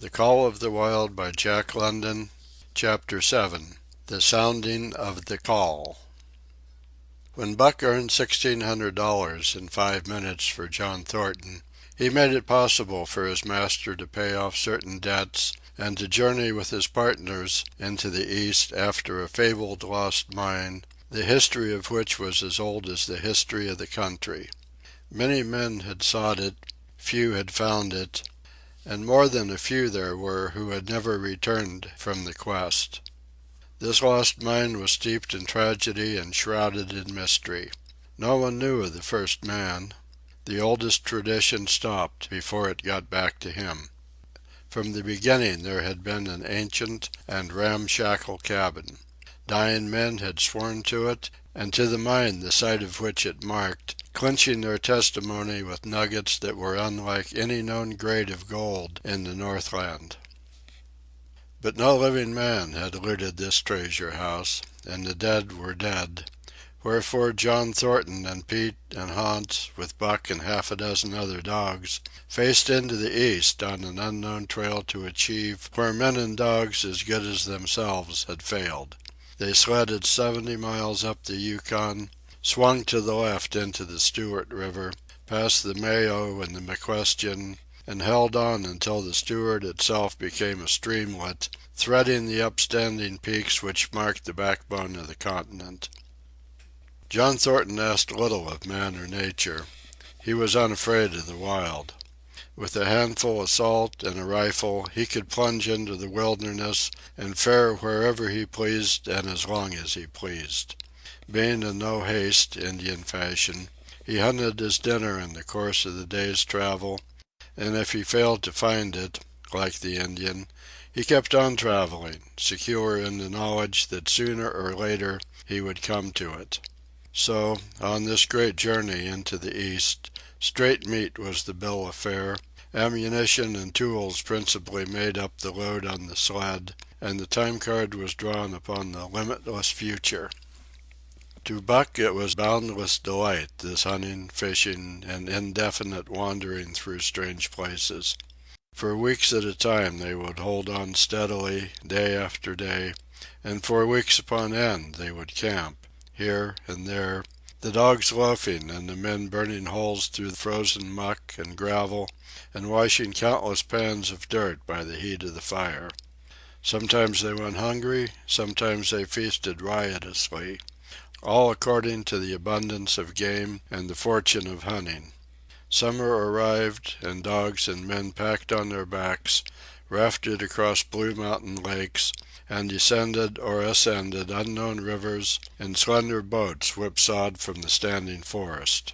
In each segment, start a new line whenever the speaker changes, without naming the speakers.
The Call of the Wild by Jack London. Chapter 7. The Sounding of the Call. When Buck earned $1,600 in 5 minutes for John Thornton, he made it possible for his master to pay off certain debts and to journey with his partners into the East after a fabled lost mine, the history of which was as old as the history of the country. Many men had sought it, few had found it, and more than a few there were who had never returned from the quest. This lost mine was steeped in tragedy and shrouded in mystery. No one knew of the first man. The oldest tradition stopped before it got back to him. From the beginning there had been an ancient and ramshackle cabin. Dying men had sworn to it, and to the mine the site of which it marked, clinching their testimony with nuggets that were unlike any known grade of gold in the Northland. But no living man had looted this treasure house, and the dead were dead, wherefore John Thornton and Pete and Hans, with Buck and half a dozen other dogs, faced into the East on an unknown trail to achieve where men and dogs as good as themselves had failed. They sledded 70 miles up the Yukon, swung to the left into the Stewart River, past the Mayo and the McQuestion, and held on until the Stewart itself became a streamlet, threading the upstanding peaks which marked the backbone of the continent. John Thornton asked little of man or nature. He was unafraid of the wild. With a handful of salt and a rifle he could plunge into the wilderness and fare wherever he pleased and as long as he pleased. Being in no haste, Indian fashion, he hunted his dinner in the course of the day's travel, and if he failed to find it, like the Indian, he kept on traveling, secure in the knowledge that sooner or later he would come to it. So, on this great journey into the East, straight meat was the bill of fare, ammunition and tools principally made up the load on the sled, and the time card was drawn upon the limitless future. To Buck it was boundless delight, this hunting, fishing, and indefinite wandering through strange places. For weeks at a time they would hold on steadily, day after day, and for weeks upon end they would camp, here and there, the dogs loafing and the men burning holes through frozen muck and gravel and washing countless pans of dirt by the heat of the fire. Sometimes they went hungry, sometimes they feasted riotously, all according to the abundance of game and the fortune of hunting. Summer arrived, and dogs and men packed on their backs, rafted across blue mountain lakes, and descended or ascended unknown rivers in slender boats whipsawed from the standing forest.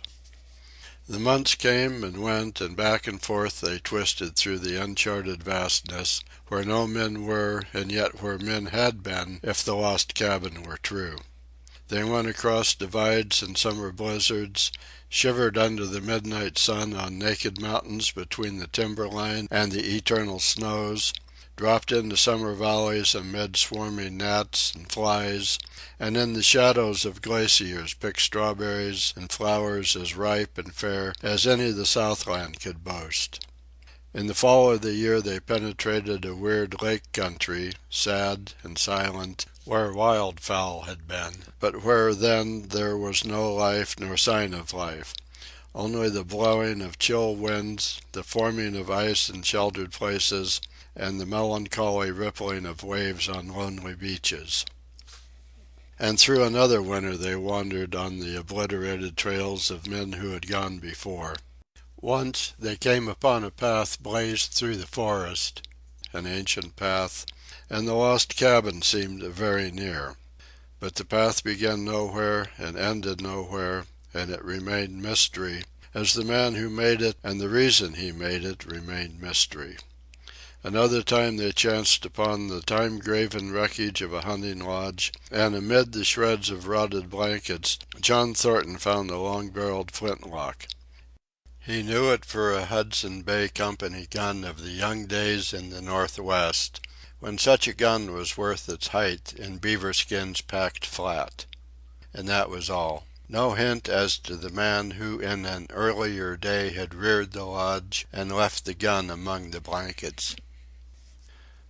The months came and went, and back and forth they twisted through the uncharted vastness, where no men were and yet where men had been if the lost cabin were true. They went across divides and summer blizzards, shivered under the midnight sun on naked mountains between the timberline and the eternal snows, dropped into summer valleys amid swarming gnats and flies, and in the shadows of glaciers picked strawberries and flowers as ripe and fair as any the Southland could boast. In the fall of the year they penetrated a weird lake country, sad and silent, where wildfowl had been, but where then there was no life nor sign of life, only the blowing of chill winds, the forming of ice in sheltered places, and the melancholy rippling of waves on lonely beaches. And through another winter they wandered on the obliterated trails of men who had gone before. Once they came upon a path blazed through the forest, an ancient path, and the lost cabin seemed very near. But the path began nowhere and ended nowhere, and it remained mystery, as the man who made it and the reason he made it remained mystery. Another time they chanced upon the time-graven wreckage of a hunting lodge, and amid the shreds of rotted blankets John Thornton found a long-barreled flintlock. He knew it for a Hudson Bay Company gun of the young days in the Northwest, when such a gun was worth its height in beaver skins packed flat. And that was all. No hint as to the man who in an earlier day had reared the lodge and left the gun among the blankets.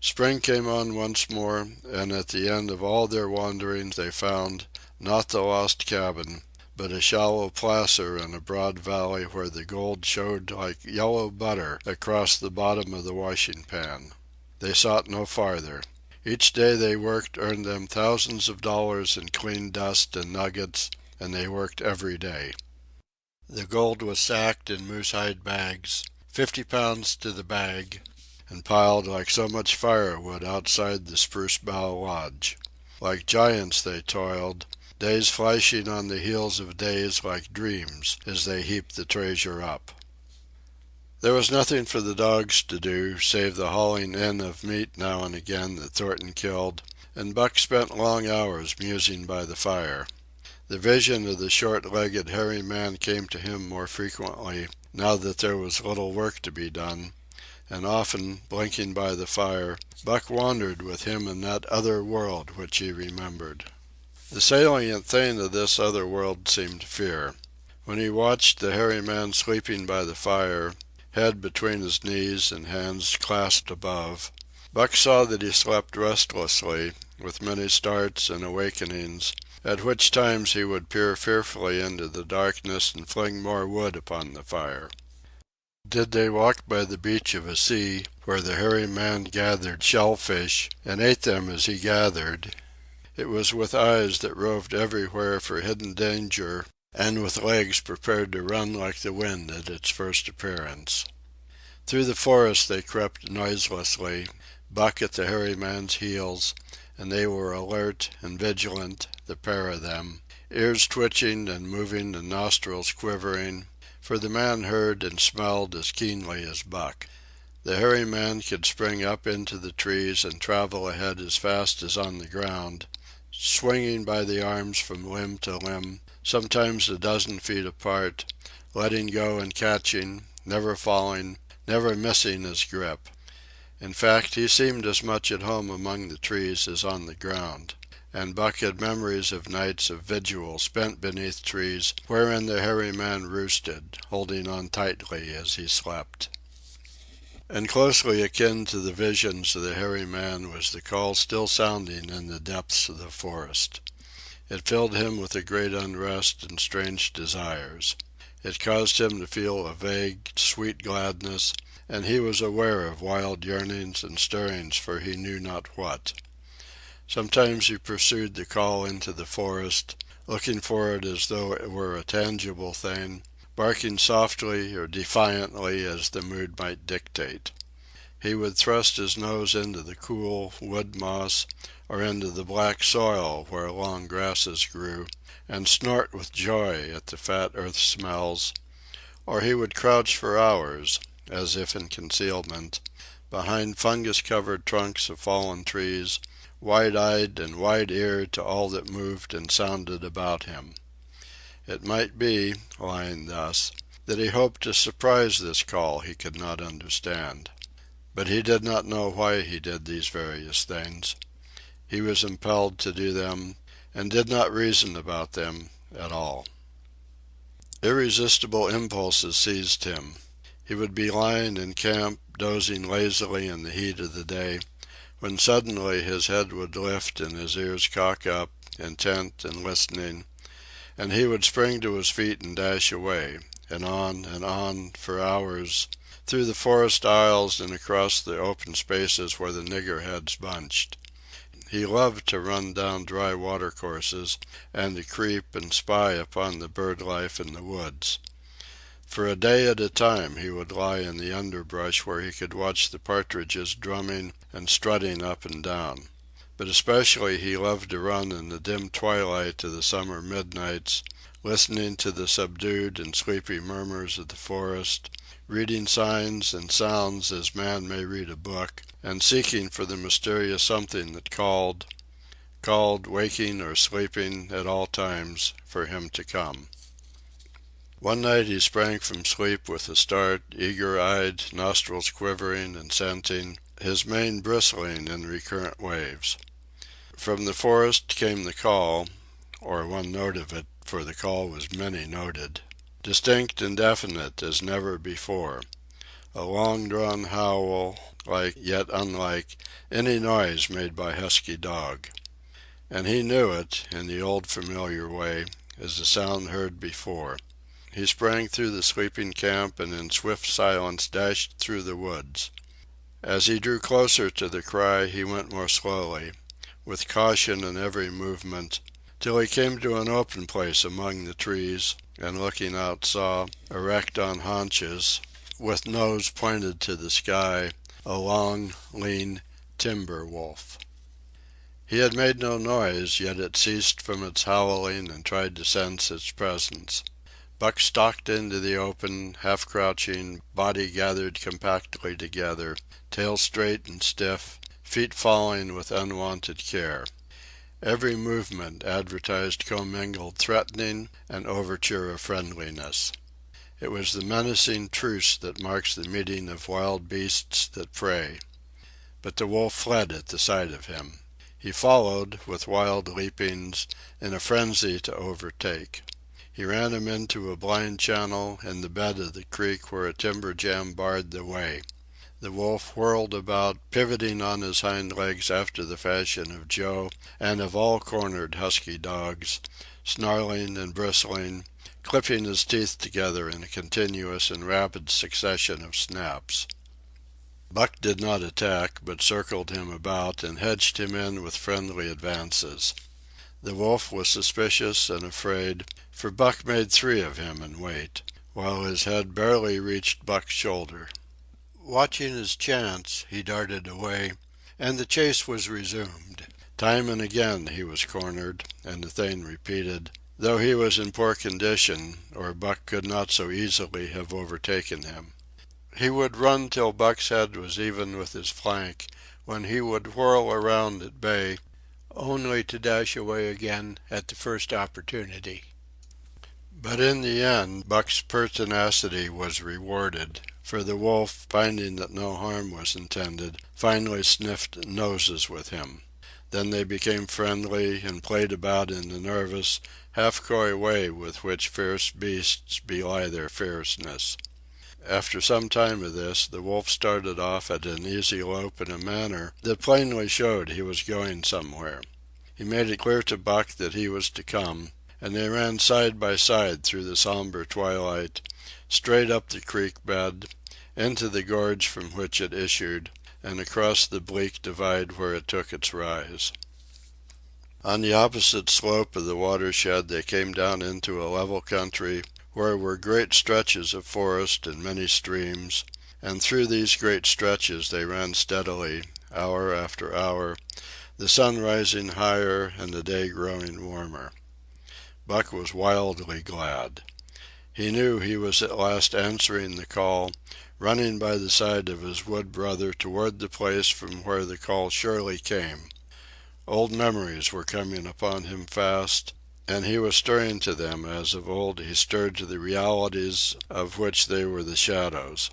Spring came on once more, and at the end of all their wanderings they found, not the lost cabin, but a shallow placer in a broad valley where the gold showed like yellow butter across the bottom of the washing pan. They sought no farther. Each day they worked earned them thousands of dollars in clean dust and nuggets, and they worked every day. The gold was sacked in moose-hide bags, 50 pounds to the bag, and piled like so much firewood outside the spruce bough lodge. Like giants they toiled, days flashing on the heels of days like dreams as they heaped the treasure up. There was nothing for the dogs to do, save the hauling in of meat now and again that Thornton killed, and Buck spent long hours musing by the fire. The vision of the short-legged hairy man came to him more frequently, now that there was little work to be done, and often, blinking by the fire, Buck wandered with him in that other world which he remembered. The salient thing of this other world seemed fear. When he watched the hairy man sleeping by the fire, head between his knees and hands clasped above, Buck saw that he slept restlessly, with many starts and awakenings, at which times he would peer fearfully into the darkness and fling more wood upon the fire. Did they walk by the beach of a sea, where the hairy man gathered shellfish, and ate them as he gathered, it was with eyes that roved everywhere for hidden danger, and with legs prepared to run like the wind at its first appearance. Through the forest they crept noiselessly, Buck at the hairy man's heels, and they were alert and vigilant, the pair of them, ears twitching and moving and nostrils quivering, for the man heard and smelled as keenly as Buck. The hairy man could spring up into the trees and travel ahead as fast as on the ground, swinging by the arms from limb to limb, sometimes a dozen feet apart, letting go and catching, never falling, never missing his grip. In fact, he seemed as much at home among the trees as on the ground, and Buck had memories of nights of vigil spent beneath trees wherein the hairy man roosted, holding on tightly as he slept. And closely akin to the visions of the hairy man was the call still sounding in the depths of the forest. It filled him with a great unrest and strange desires. It caused him to feel a vague, sweet gladness, and he was aware of wild yearnings and stirrings for he knew not what. Sometimes he pursued the call into the forest, looking for it as though it were a tangible thing, barking softly or defiantly as the mood might dictate. He would thrust his nose into the cool wood moss or into the black soil where long grasses grew, and snort with joy at the fat earth smells, or he would crouch for hours, as if in concealment, behind fungus-covered trunks of fallen trees, wide-eyed and wide-eared to all that moved and sounded about him. It might be, lying thus, that he hoped to surprise this call he could not understand. But he did not know why he did these various things. He was impelled to do them, and did not reason about them at all. Irresistible impulses seized him. He would be lying in camp, dozing lazily in the heat of the day, when suddenly his head would lift and his ears cock up, intent and listening, and he would spring to his feet and dash away, and on, for hours, through the forest aisles and across the open spaces where the niggerheads bunched. He loved to run down dry watercourses, and to creep and spy upon the bird life in the woods. For a day at a time he would lie in the underbrush where he could watch the partridges drumming and strutting up and down. But especially he loved to run in the dim twilight of the summer midnights, listening to the subdued and sleepy murmurs of the forest, reading signs and sounds as man may read a book, and seeking for the mysterious something that called, waking or sleeping at all times, for him to come. One night he sprang from sleep with a start, eager-eyed, nostrils quivering and scenting, his mane bristling in recurrent waves. From the forest came the call, or one note of it, for the call was many-noted, distinct and definite as never before, a long-drawn howl, like yet unlike any noise made by husky dog. And he knew it, in the old familiar way, as a sound heard before. He sprang through the sleeping camp and in swift silence dashed through the woods. As he drew closer to the cry he went more slowly, with caution in every movement, till he came to an open place among the trees, and looking out saw, erect on haunches, with nose pointed to the sky, a long, lean timber wolf. He had made no noise, yet it ceased from its howling and tried to sense its presence. Buck stalked into the open, half crouching, body gathered compactly together, tail straight and stiff, feet falling with unwonted care. Every movement advertised commingled threatening and overture of friendliness. It was the menacing truce that marks the meeting of wild beasts that prey. But the wolf fled at the sight of him. He followed, with wild leapings, in a frenzy to overtake. He ran him into a blind channel in the bed of the creek where a timber jam barred the way. The wolf whirled about, pivoting on his hind legs after the fashion of Joe and of all cornered husky dogs, snarling and bristling, clipping his teeth together in a continuous and rapid succession of snaps. Buck did not attack, but circled him about and hedged him in with friendly advances. The wolf was suspicious and afraid, for Buck made 3 of him in weight, while his head barely reached Buck's shoulder. Watching his chance, he darted away, and the chase was resumed. Time and again he was cornered, and the thing repeated, though he was in poor condition, or Buck could not so easily have overtaken him. He would run till Buck's head was even with his flank, when he would whirl around at bay, only to dash away again at the first opportunity. But in the end Buck's pertinacity was rewarded, for the wolf, finding that no harm was intended, finally sniffed noses with him. Then they became friendly and played about in the nervous, half-coy way with which fierce beasts belie their fierceness. After some time of this, the wolf started off at an easy lope in a manner that plainly showed he was going somewhere. He made it clear to Buck that he was to come, and they ran side by side through the somber twilight, straight up the creek bed, into the gorge from which it issued, and across the bleak divide where it took its rise. On the opposite slope of the watershed they came down into a level country where were great stretches of forest and many streams, and through these great stretches they ran steadily, hour after hour, the sun rising higher and the day growing warmer. Buck was wildly glad. He knew he was at last answering the call, running by the side of his wood brother toward the place from where the call surely came. Old memories were coming upon him fast, and he was stirring to them as of old he stirred to the realities of which they were the shadows.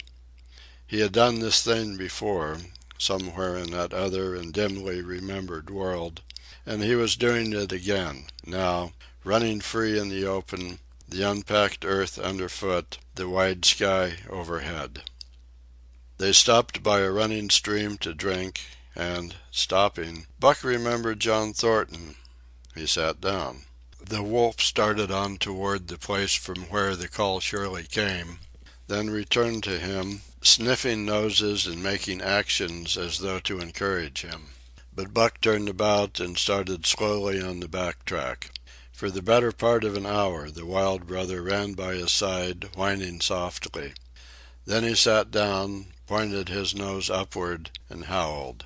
He had done this thing before, somewhere in that other and dimly remembered world, and he was doing it again, now, running free in the open, the unpacked earth underfoot, the wide sky overhead. They stopped by a running stream to drink, and, stopping, Buck remembered John Thornton. He sat down. The wolf started on toward the place from where the call surely came, then returned to him, sniffing noses and making actions as though to encourage him. But Buck turned about and started slowly on the back track. For the better part of an hour the wild brother ran by his side, whining softly. Then he sat down, pointed his nose upward, and howled.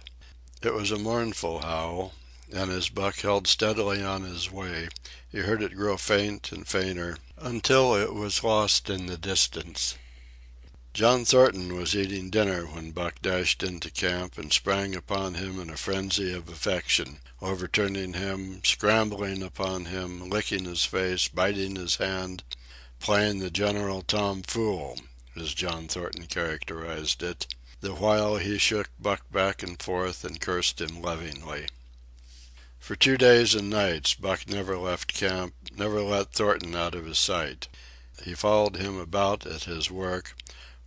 It was a mournful howl, and as Buck held steadily on his way, he heard it grow faint and fainter, until it was lost in the distance. John Thornton was eating dinner when Buck dashed into camp and sprang upon him in a frenzy of affection, overturning him, scrambling upon him, licking his face, biting his hand, playing the general tomfool, as John Thornton characterized it, the while he shook Buck back and forth and cursed him lovingly. For 2 days and nights Buck never left camp, never let Thornton out of his sight. He followed him about at his work,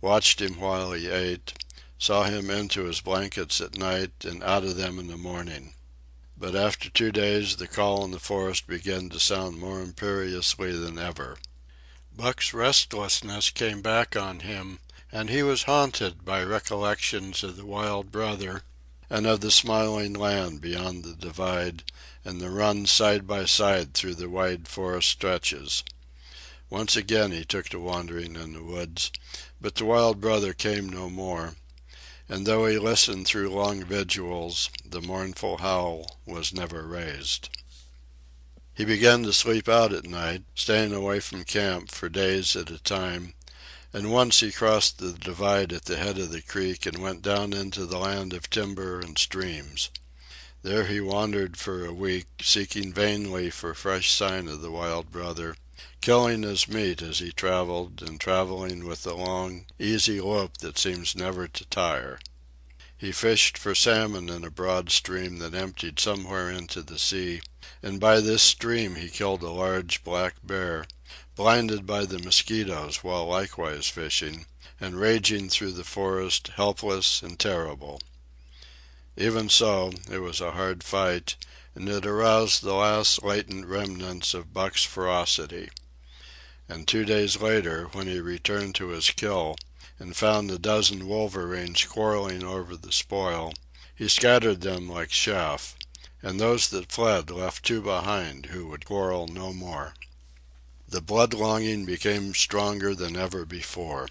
watched him while he ate, saw him into his blankets at night and out of them in the morning. But after 2 days the call in the forest began to sound more imperiously than ever. Buck's restlessness came back on him, and he was haunted by recollections of the wild brother and of the smiling land beyond the divide and the runs side by side through the wide forest stretches. Once again he took to wandering in the woods, but the wild brother came no more, and though he listened through long vigils, the mournful howl was never raised. He began to sleep out at night, staying away from camp for days at a time, and once he crossed the divide at the head of the creek and went down into the land of timber and streams. There he wandered for a week, seeking vainly for fresh sign of the wild brother, killing his meat as he traveled and traveling with the long, easy lope that seems never to tire. He fished for salmon in a broad stream that emptied somewhere into the sea, and by this stream he killed a large black bear, blinded by the mosquitoes while likewise fishing, and raging through the forest, helpless and terrible. Even so, it was a hard fight, and it aroused the last latent remnants of Buck's ferocity. And 2 days later, when he returned to his kill, and found a dozen wolverines quarreling over the spoil, he scattered them like chaff, and those that fled left 2 behind who would quarrel no more. The blood-longing became stronger than ever before.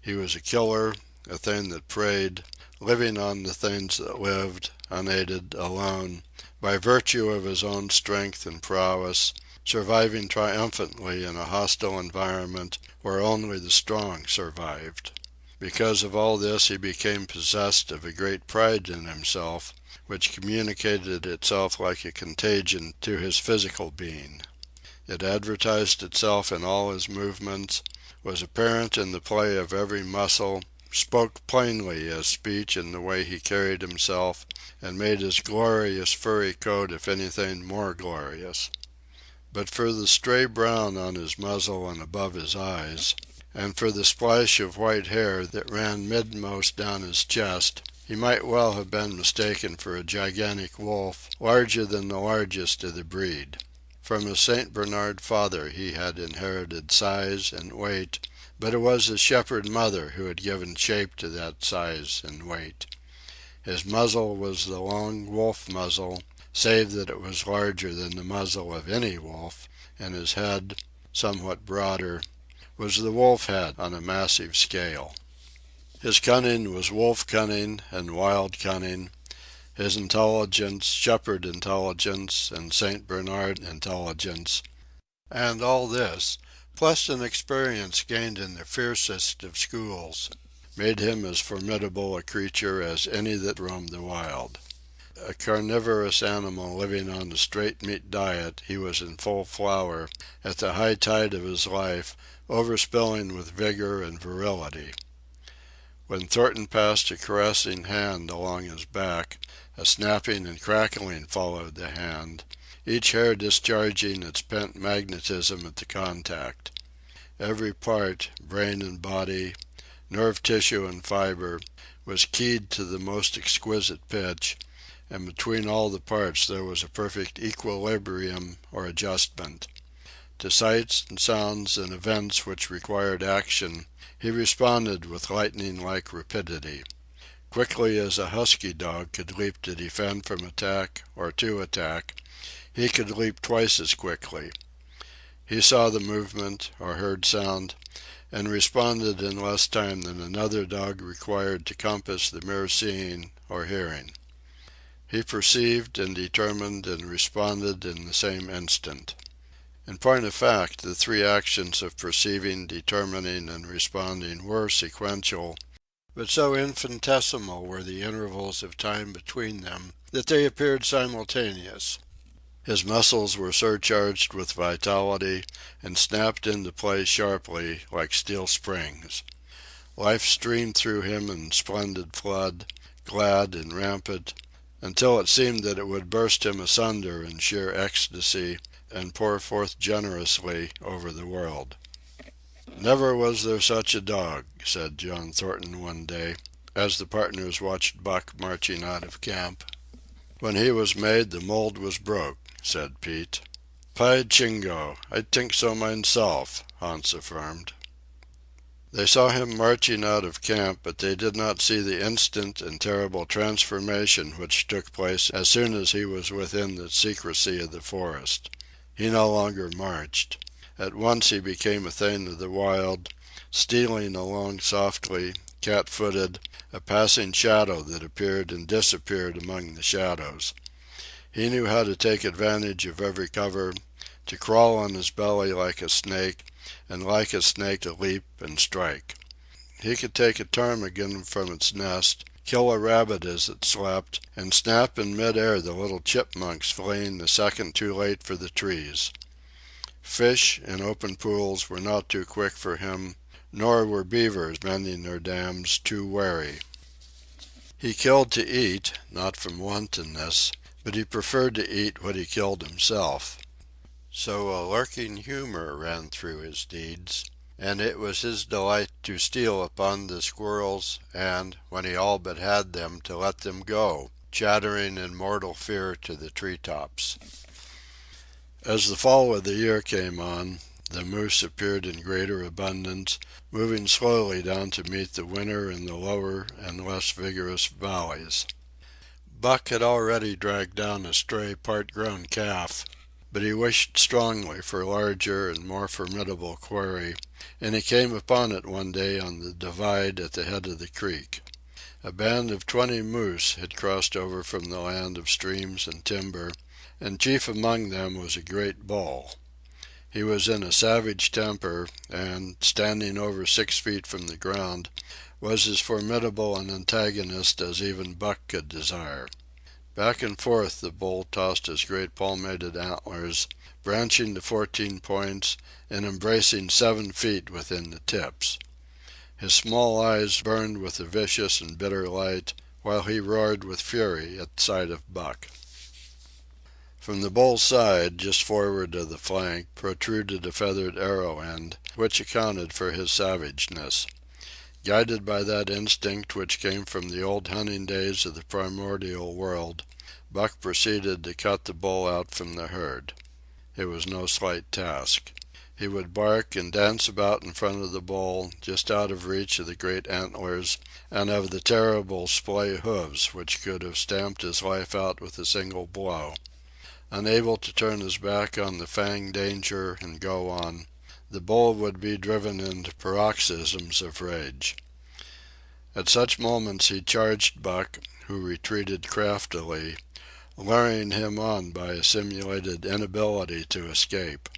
He was a killer, a thing that preyed, living on the things that lived, unaided, alone, by virtue of his own strength and prowess, surviving triumphantly in a hostile environment where only the strong survived. Because of all this he became possessed of a great pride in himself, which communicated itself like a contagion to his physical being. It advertised itself in all his movements, was apparent in the play of every muscle, spoke plainly as speech in the way he carried himself, and made his glorious furry coat if anything more glorious. But for the stray brown on his muzzle and above his eyes, and for the splash of white hair that ran midmost down his chest, he might well have been mistaken for a gigantic wolf, larger than the largest of the breed. From his St. Bernard father he had inherited size and weight, but it was his shepherd mother who had given shape to that size and weight. His muzzle was the long wolf muzzle, save that it was larger than the muzzle of any wolf, and his head, somewhat broader, was the wolf head on a massive scale. His cunning was wolf cunning and wild cunning, his intelligence shepherd intelligence and St. Bernard intelligence, and all this, plus an experience gained in the fiercest of schools, made him as formidable a creature as any that roamed the wild. A carnivorous animal living on a straight meat diet, he was in full flower, at the high tide of his life, overspilling with vigor and virility. When Thornton passed a caressing hand along his back, a snapping and crackling followed the hand, each hair discharging its pent magnetism at the contact. Every part, brain and body, nerve tissue and fiber, was keyed to the most exquisite pitch, and between all the parts there was a perfect equilibrium or adjustment. To sights and sounds and events which required action, he responded with lightning-like rapidity. Quickly as a husky dog could leap to defend from attack or to attack, he could leap twice as quickly. He saw the movement, or heard sound, and responded in less time than another dog required to compass the mere seeing or hearing. He perceived and determined and responded in the same instant. In point of fact, the 3 actions of perceiving, determining, and responding were sequential, but so infinitesimal were the intervals of time between them that they appeared simultaneous. His muscles were surcharged with vitality and snapped into place sharply, like steel springs. Life streamed through him in splendid flood, glad and rampant, until it seemed that it would burst him asunder in sheer ecstasy and pour forth generously over the world. "Never was there such a dog," said John Thornton one day, as the partners watched Buck marching out of camp. "When he was made the mold was broke," said Pete. "Py Jingo, I tink so mineself," Hans affirmed. They saw him marching out of camp, but they did not see the instant and terrible transformation which took place as soon as he was within the secrecy of the forest. He no longer marched. At once he became a thing of the wild, stealing along softly, cat-footed, a passing shadow that appeared and disappeared among the shadows. He knew how to take advantage of every cover, to crawl on his belly like a snake, and like a snake to leap and strike. He could take a ptarmigan from its nest, kill a rabbit as it slept, and snap in mid-air the little chipmunks fleeing a second too late for the trees. Fish, in open pools, were not too quick for him, nor were beavers mending their dams too wary. He killed to eat, not from wantonness, but he preferred to eat what he killed himself. So a lurking humor ran through his deeds, and it was his delight to steal upon the squirrels and, when he all but had them, to let them go, chattering in mortal fear to the tree-tops. As the fall of the year came on, the moose appeared in greater abundance, moving slowly down to meet the winter in the lower and less vigorous valleys. Buck had already dragged down a stray part-grown calf, but he wished strongly for larger and more formidable quarry, and he came upon it one day on the divide at the head of the creek. A band of 20 moose had crossed over from the land of streams and timber, and chief among them was a great bull. He was in a savage temper, and, standing over 6 feet from the ground, was as formidable an antagonist as even Buck could desire. Back and forth the bull tossed his great palmated antlers, branching to 14 points and embracing 7 feet within the tips. His small eyes burned with a vicious and bitter light, while he roared with fury at sight of Buck. From the bull's side, just forward of the flank, protruded a feathered arrow end, which accounted for his savageness. Guided by that instinct which came from the old hunting days of the primordial world, Buck proceeded to cut the bull out from the herd. It was no slight task. He would bark and dance about in front of the bull, just out of reach of the great antlers and of the terrible splay hoofs which could have stamped his life out with a single blow. Unable to turn his back on the fanged danger and go on, the bull would be driven into paroxysms of rage. At such moments he charged Buck, who retreated craftily, luring him on by a simulated inability to escape.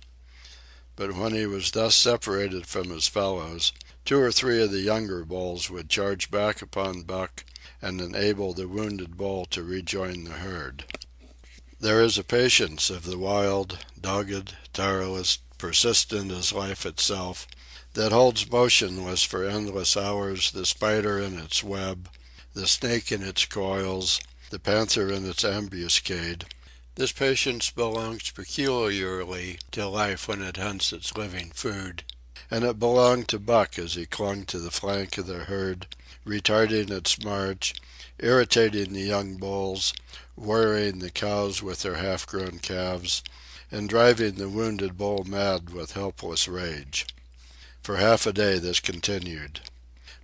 But when he was thus separated from his fellows, 2 or 3 of the younger bulls would charge back upon Buck and enable the wounded bull to rejoin the herd. There is a patience of the wild, dogged, tireless, persistent as life itself, that holds motionless for endless hours the spider in its web, the snake in its coils, the panther in its ambuscade. This patience belongs peculiarly to life when it hunts its living food, and it belonged to Buck as he clung to the flank of the herd, retarding its march, irritating the young bulls, worrying the cows with their half-grown calves, and driving the wounded bull mad with helpless rage. For half a day this continued.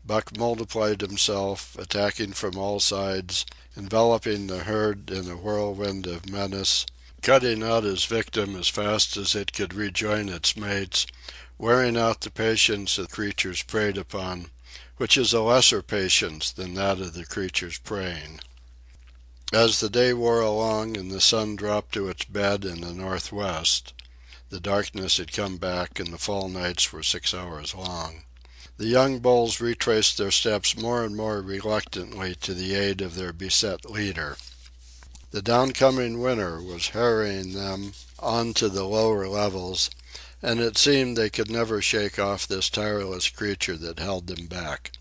Buck multiplied himself, attacking from all sides, enveloping the herd in a whirlwind of menace, cutting out his victim as fast as it could rejoin its mates, wearing out the patience the creatures preyed upon, which is a lesser patience than that of the creatures preying. As the day wore along and the sun dropped to its bed in the northwest, the darkness had come back and the fall nights were 6 hours long. The young bulls retraced their steps more and more reluctantly to the aid of their beset leader. The downcoming winter was harrying them on to the lower levels, and it seemed they could never shake off this tireless creature that held them back.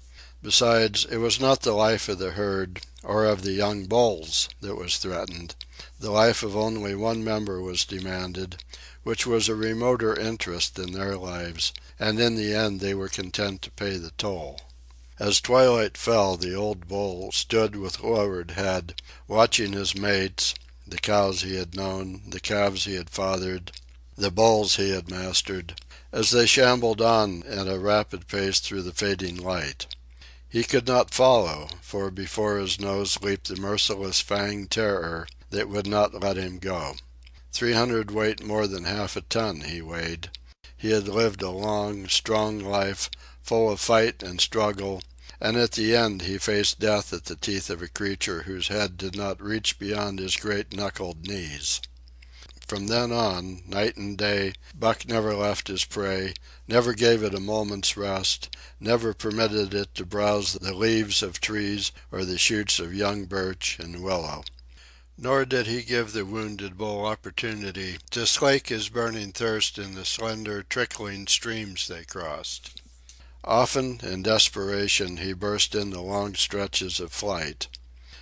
Besides, it was not the life of the herd, or of the young bulls, that was threatened. The life of only one member was demanded, which was a remoter interest than their lives, and in the end they were content to pay the toll. As twilight fell, the old bull stood with lowered head, watching his mates, the cows he had known, the calves he had fathered, the bulls he had mastered, as they shambled on at a rapid pace through the fading light. He could not follow, for before his nose leaped the merciless fanged terror that would not let him go. 300 weight more than half a ton he weighed. He had lived a long, strong life, full of fight and struggle, and at the end he faced death at the teeth of a creature whose head did not reach beyond his great knuckled knees. From then on, night and day, Buck never left his prey, never gave it a moment's rest, never permitted it to browse the leaves of trees or the shoots of young birch and willow. Nor did he give the wounded bull opportunity to slake his burning thirst in the slender, trickling streams they crossed. Often, in desperation, he burst into long stretches of flight.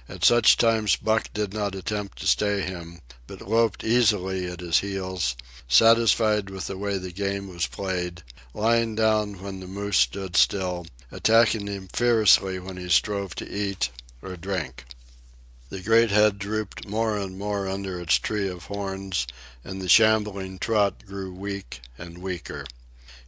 At such times Buck did not attempt to stay him, but loped easily at his heels, satisfied with the way the game was played, lying down when the moose stood still, attacking him fiercely when he strove to eat or drink. The great head drooped more and more under its tree of horns, and the shambling trot grew weak and weaker.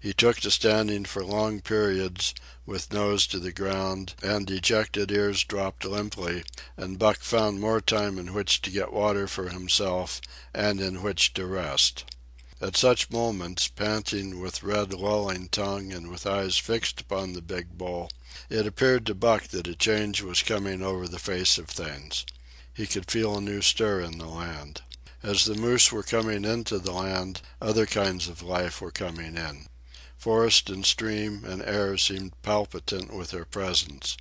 He took to standing for long periods, with nose to the ground, and dejected ears dropped limply, and Buck found more time in which to get water for himself and in which to rest. At such moments, panting with red lolling tongue and with eyes fixed upon the big bull, it appeared to Buck that a change was coming over the face of things. He could feel a new stir in the land. As the moose were coming into the land, other kinds of life were coming in. Forest and stream and air seemed palpitant with their presence.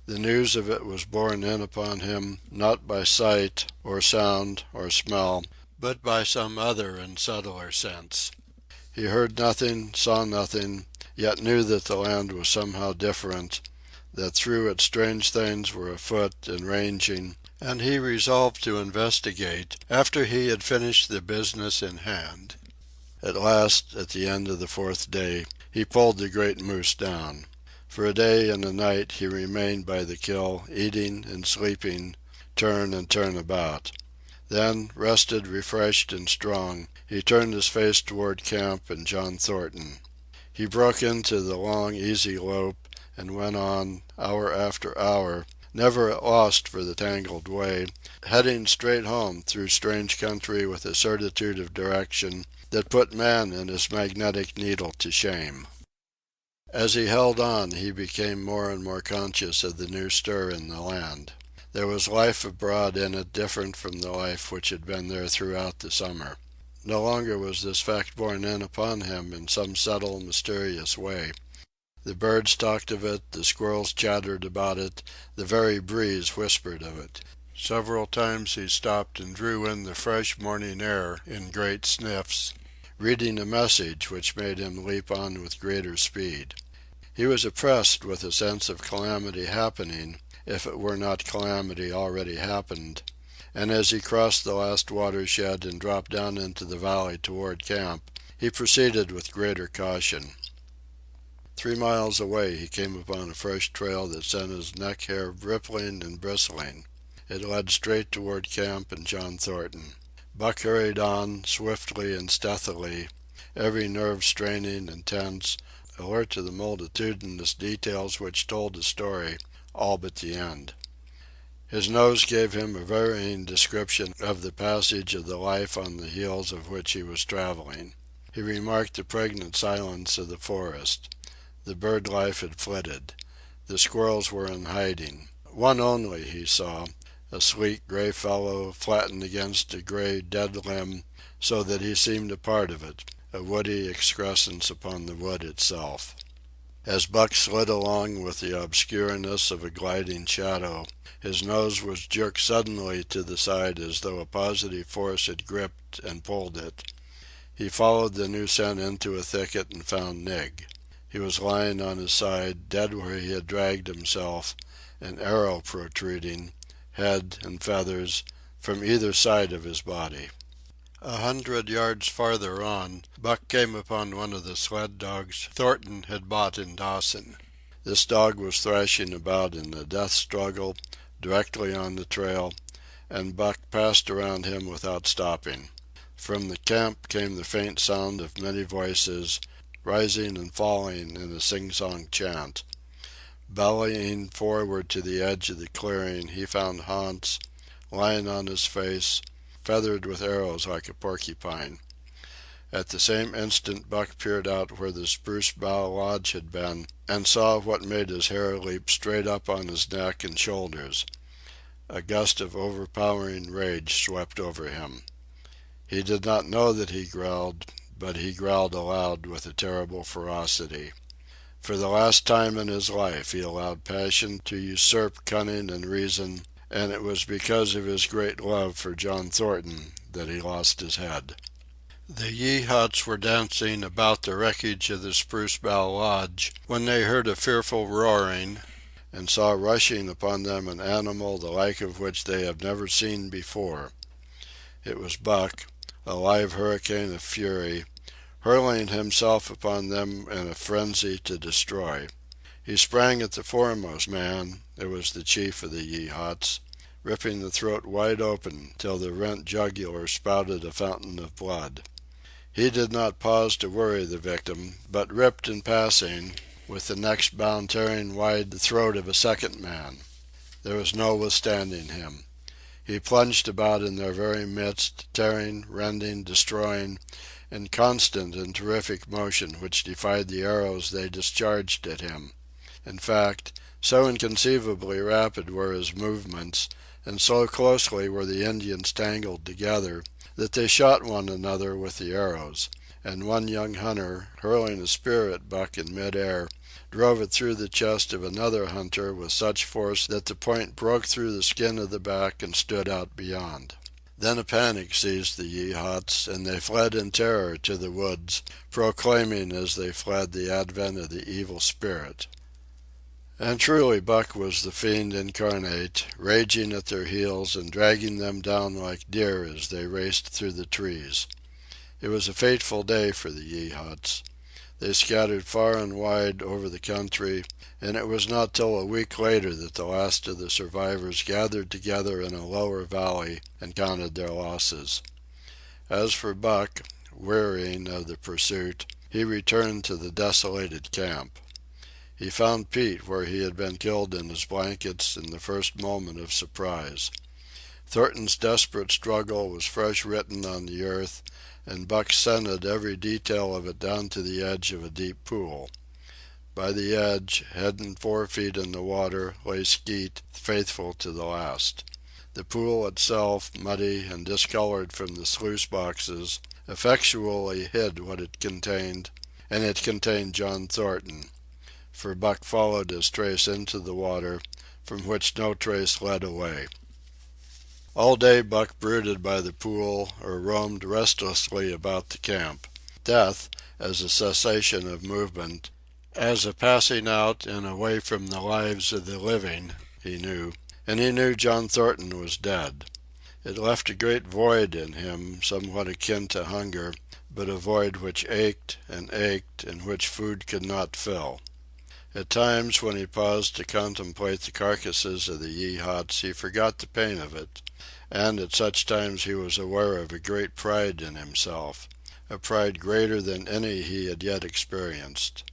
The news of it was borne in upon him, not by sight, or sound, or smell, but by some other and subtler sense. He heard nothing, saw nothing, yet knew that the land was somehow different, that through it strange things were afoot and ranging, and he resolved to investigate after he had finished the business in hand. At last, at the end of the 4th day, he pulled the great moose down. For a day and a night he remained by the kill, eating and sleeping, turn and turn about. Then, rested, refreshed, and strong, he turned his face toward camp and John Thornton. He broke into the long, easy lope, and went on, hour after hour, never at loss for the tangled way, heading straight home through strange country with a certitude of direction that put man and his magnetic needle to shame. As he held on, he became more and more conscious of the new stir in the land. There was life abroad in it different from the life which had been there throughout the summer. No longer was this fact borne in upon him in some subtle, mysterious way. The birds talked of it, the squirrels chattered about it, the very breeze whispered of it. Several times he stopped and drew in the fresh morning air in great sniffs, reading a message which made him leap on with greater speed. He was oppressed with a sense of calamity happening, if it were not calamity already happened, and as he crossed the last watershed and dropped down into the valley toward camp, he proceeded with greater caution. 3 miles away he came upon a fresh trail that sent his neck hair rippling and bristling. It led straight toward camp and John Thornton. Buck hurried on, swiftly and stealthily, every nerve straining and tense, alert to the multitudinous details which told a story, all but the end. His nose gave him a varying description of the passage of the life on the heels of which he was traveling. He remarked the pregnant silence of the forest. The bird life had flitted. The squirrels were in hiding. One only he saw, a sleek gray fellow flattened against a gray dead limb so that he seemed a part of it, a woody excrescence upon the wood itself. As Buck slid along with the obscureness of a gliding shadow, his nose was jerked suddenly to the side as though a positive force had gripped and pulled it. He followed the new scent into a thicket and found Nig. He was lying on his side, dead where he had dragged himself, an arrow protruding, head and feathers, from either side of his body. 100 yards farther on, Buck came upon one of the sled dogs Thornton had bought in Dawson. This dog was thrashing about in a death struggle directly on the trail, and Buck passed around him without stopping. From the camp came the faint sound of many voices, rising and falling in a sing-song chant. Bellying forward to the edge of the clearing, he found Hans, lying on his face, feathered with arrows like a porcupine. At the same instant Buck peered out where the spruce bough lodge had been, and saw what made his hair leap straight up on his neck and shoulders. A gust of overpowering rage swept over him. He did not know that he growled, but he growled aloud with a terrible ferocity. For the last time in his life he allowed passion to usurp cunning and reason, and it was because of his great love for John Thornton that he lost his head. The Yeehats were dancing about the wreckage of the Spruce Bough Lodge when they heard a fearful roaring, and saw rushing upon them an animal the like of which they had never seen before. It was Buck, a live hurricane of fury, hurling himself upon them in a frenzy to destroy. He sprang at the foremost man, it was the chief of the Yeehats, ripping the throat wide open till the rent jugular spouted a fountain of blood. He did not pause to worry the victim, but ripped in passing, with the next bound tearing wide the throat of a second man. There was no withstanding him. He plunged about in their very midst, tearing, rending, destroying, in constant and terrific motion which defied the arrows they discharged at him. In fact, so inconceivably rapid were his movements, and so closely were the Indians tangled together, that they shot one another with the arrows, and one young hunter, hurling a spear at Buck in mid-air, drove it through the chest of another hunter with such force that the point broke through the skin of the back and stood out beyond. Then a panic seized the Yeehats, and they fled in terror to the woods, proclaiming as they fled the advent of the evil spirit. And truly Buck was the fiend incarnate, raging at their heels and dragging them down like deer as they raced through the trees. It was a fateful day for the Yeehats. They scattered far and wide over the country, and it was not till a week later that the last of the survivors gathered together in a lower valley and counted their losses. As for Buck, wearying of the pursuit, he returned to the desolated camp. He found Pete where he had been killed in his blankets in the first moment of surprise. Thornton's desperate struggle was fresh written on the earth, and Buck scented every detail of it down to the edge of a deep pool. By the edge, head and forefeet in the water, lay Skeet, faithful to the last. The pool itself, muddy and discolored from the sluice boxes, effectually hid what it contained, and it contained John Thornton. For Buck followed his trace into the water, from which no trace led away. All day Buck brooded by the pool or roamed restlessly about the camp. Death, as a cessation of movement, as a passing out and away from the lives of the living, he knew, and he knew John Thornton was dead. It left a great void in him, somewhat akin to hunger, but a void which ached, and which food could not fill. At times, when he paused to contemplate the carcasses of the Yeehats, he forgot the pain of it, and at such times he was aware of a great pride in himself, a pride greater than any he had yet experienced.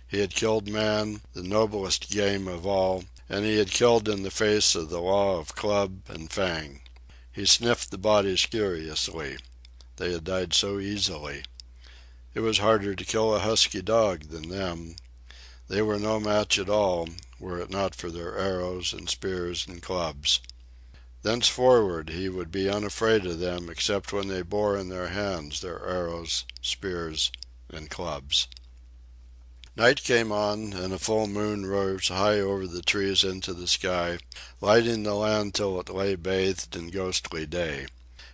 He had killed man, the noblest game of all, and he had killed in the face of the law of club and fang. He sniffed the bodies curiously. They had died so easily. It was harder to kill a husky dog than them. They were no match at all, were it not for their arrows and spears and clubs. Thenceforward he would be unafraid of them except when they bore in their hands their arrows, spears, and clubs. Night came on, and a full moon rose high over the trees into the sky, lighting the land till it lay bathed in ghostly day.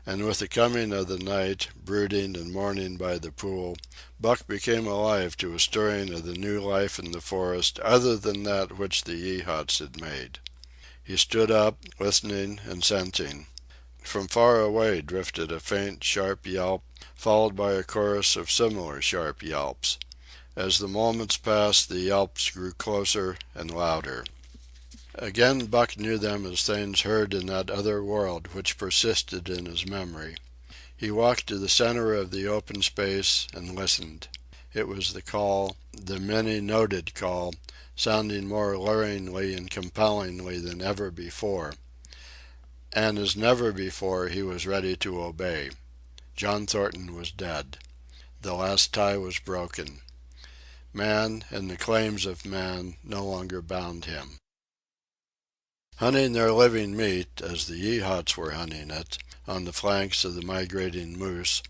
And with the coming of the night, brooding and mourning by the pool, Buck became alive to a stirring of the new life in the forest other than that which the Yeehats had made. He stood up, listening and scenting. From far away drifted a faint, sharp yelp, followed by a chorus of similar sharp yelps. As the moments passed, the yelps grew closer and louder. Again Buck knew them as things heard in that other world which persisted in his memory. He walked to the center of the open space and listened. It was the call, the many-noted call, sounding more luringly and compellingly than ever before. And as never before he was ready to obey. John Thornton was dead. The last tie was broken. Man and the claims of man no longer bound him. Hunting their living meat, as the Yeehats were hunting it, on the flanks of the migrating moose,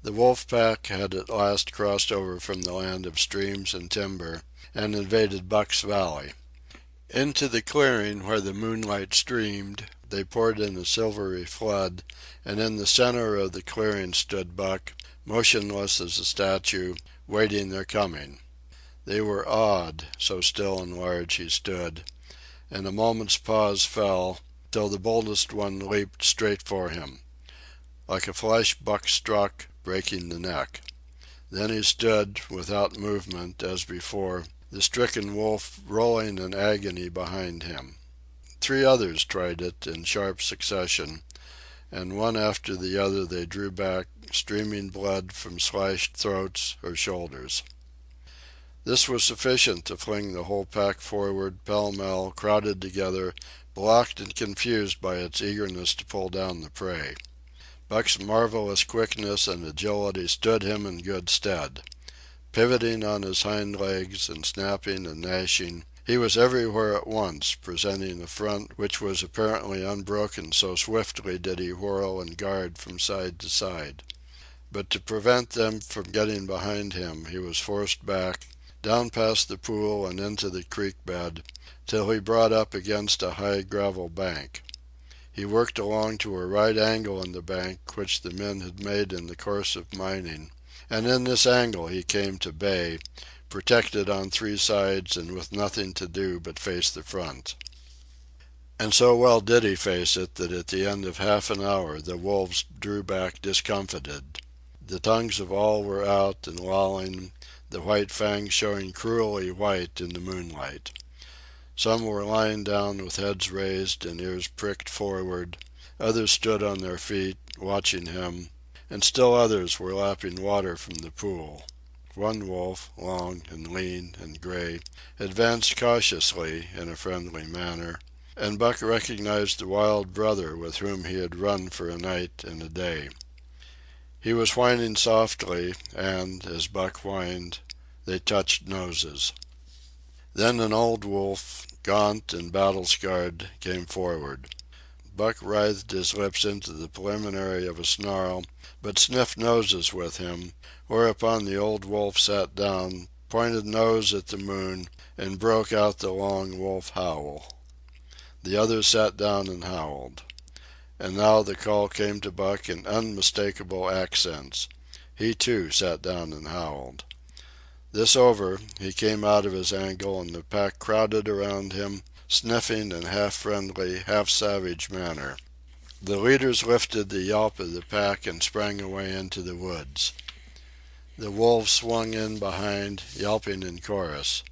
the wolf pack had at last crossed over from the land of streams and timber and invaded Buck's Valley. Into the clearing where the moonlight streamed they poured in a silvery flood, and in the center of the clearing stood Buck, motionless as a statue, waiting their coming. They were awed, so still and large he stood, and a moment's pause fell, till the boldest one leaped straight for him. Like a flash Buck struck, breaking the neck. Then he stood, without movement, as before, the stricken wolf rolling in agony behind him. 3 others tried it in sharp succession, and one after the other they drew back, streaming blood from slashed throats or shoulders. This was sufficient to fling the whole pack forward, pell-mell, crowded together, blocked and confused by its eagerness to pull down the prey. Buck's marvelous quickness and agility stood him in good stead. Pivoting on his hind legs and snapping and gnashing, he was everywhere at once, presenting a front which was apparently unbroken, so swiftly did he whirl and guard from side to side. But to prevent them from getting behind him, he was forced back, down past the pool and into the creek bed, till he brought up against a high gravel bank. He worked along to a right angle in the bank which the men had made in the course of mining, and in this angle he came to bay, protected on 3 sides and with nothing to do but face the front. And so well did he face it that at the end of half an hour the wolves drew back discomfited. The tongues of all were out and lolling, the white fangs showing cruelly white in the moonlight. Some were lying down with heads raised and ears pricked forward, others stood on their feet, watching him, and still others were lapping water from the pool. One wolf, long and lean and gray, advanced cautiously in a friendly manner, and Buck recognized the wild brother with whom he had run for a night and a day. He was whining softly, and, as Buck whined, they touched noses. Then an old wolf, gaunt and battle-scarred, came forward. Buck writhed his lips into the preliminary of a snarl, but sniffed noses with him, whereupon the old wolf sat down, pointed nose at the moon, and broke out the long wolf howl. The others sat down and howled. And now the call came to Buck in unmistakable accents. He, too, sat down and howled. This over, he came out of his angle and the pack crowded around him, sniffing in half-friendly, half-savage manner. The leaders lifted the yelp of the pack and sprang away into the woods. The wolves swung in behind, yelping in chorus.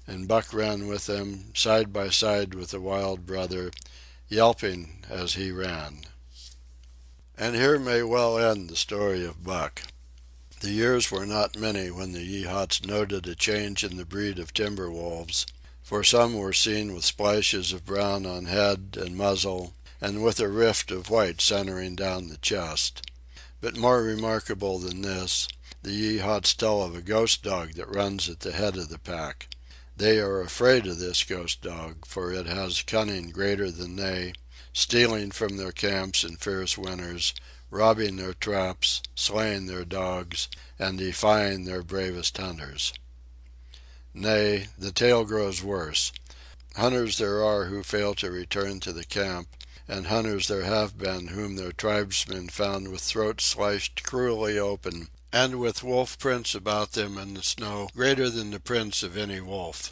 And Buck ran with them, side by side with the wild brother, yelping as he ran. And here may well end the story of Buck. The years were not many when the Yeehats noted a change in the breed of timber wolves, for some were seen with splashes of brown on head and muzzle, and with a rift of white centering down the chest. But more remarkable than this, the Yeehats tell of a ghost dog that runs at the head of the pack. They are afraid of this ghost dog, for it has cunning greater than they, stealing from their camps in fierce winters, robbing their traps, slaying their dogs, and defying their bravest hunters. Nay, the tale grows worse. Hunters there are who fail to return to the camp, and hunters there have been whom their tribesmen found with throats slashed cruelly open, and with wolf prints about them in the snow greater than the prints of any wolf.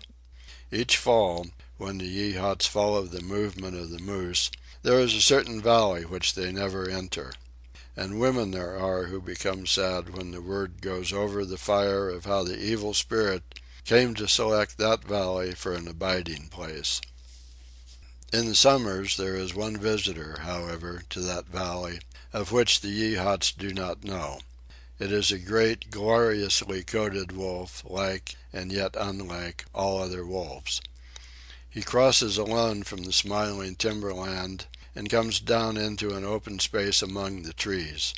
Each fall, when the Yeehats follow the movement of the moose, There is a certain valley which they never enter. And women there are who become sad when the word goes over the fire of how the evil spirit came to select that valley for an abiding place. In the summers there is one visitor, however, to that valley, of which the Yehots do not know. It is a great, gloriously coated wolf, like, and yet unlike, all other wolves. He crosses alone from the smiling timberland and comes down into an open space among the trees.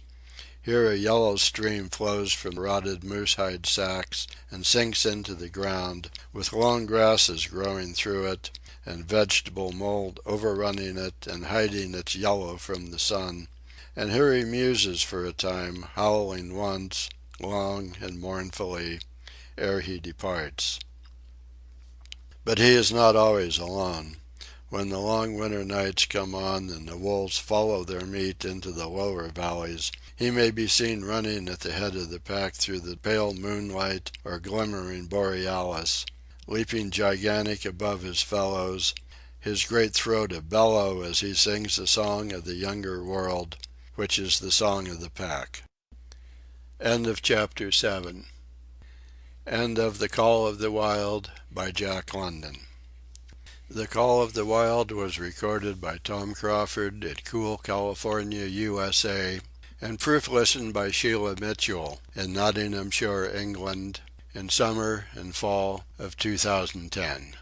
Here a yellow stream flows from rotted moose-hide sacks and sinks into the ground, with long grasses growing through it and vegetable mold overrunning it and hiding its yellow from the sun. And here he muses for a time, howling once, long and mournfully, ere he departs. But he is not always alone. When the long winter nights come on and the wolves follow their meat into the lower valleys, he may be seen running at the head of the pack through the pale moonlight or glimmering borealis, leaping gigantic above his fellows, his great throat a bellow as he sings the song of the younger world, which is the song of the pack. End of chapter 7. End of The Call of the Wild by Jack London. The Call of the Wild was recorded by Tom Crawford at Cool, California, USA, and proof listened by Sheila Mitchell in Nottinghamshire, England, in summer and fall of 2010.